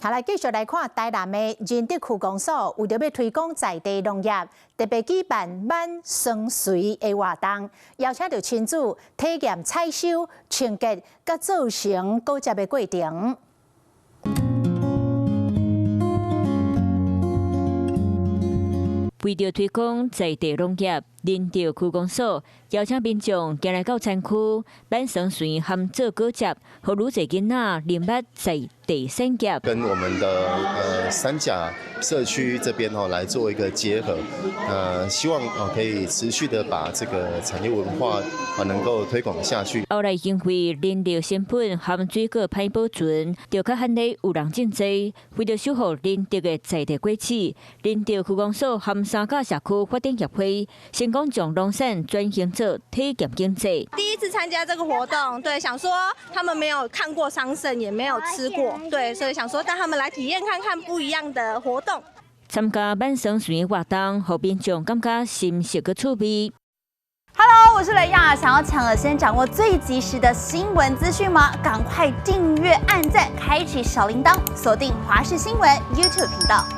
下來繼續來看台南的仁德區公所，為着要推廣在地農業，特別舉辦挽霜水的活動，邀請到親子體驗採收、清潔、甲做成果汁的過程。為着推廣在地農業，仁德區公所邀請民眾行來到產區挽霜水含做果汁，和愈濟囡仔認捌在地產業。跟我們的三甲社區這邊來做一個結合，希望可以持續的把這個產業文化能夠推廣下去。後來因為燃料成本含水果歹保存，就較罕咧有人種植。為着守護仁德的在地果市，仁德區公所含三甲社區發展協會成功將農產轉型做體驗經濟。第一次參加這個活動，對，想說他們沒有看過桑葚，也沒有吃過，對，所以想說帶他們來體驗看看不一樣的活動。參加挽霜水活動，讓民眾感覺新鮮個趣味。Hello， 我是雷亞，想要搶先掌握最及時的新聞資訊嗎？趕快訂閱、按讚、開啟小鈴鐺，鎖定華視新聞 YouTube 頻道。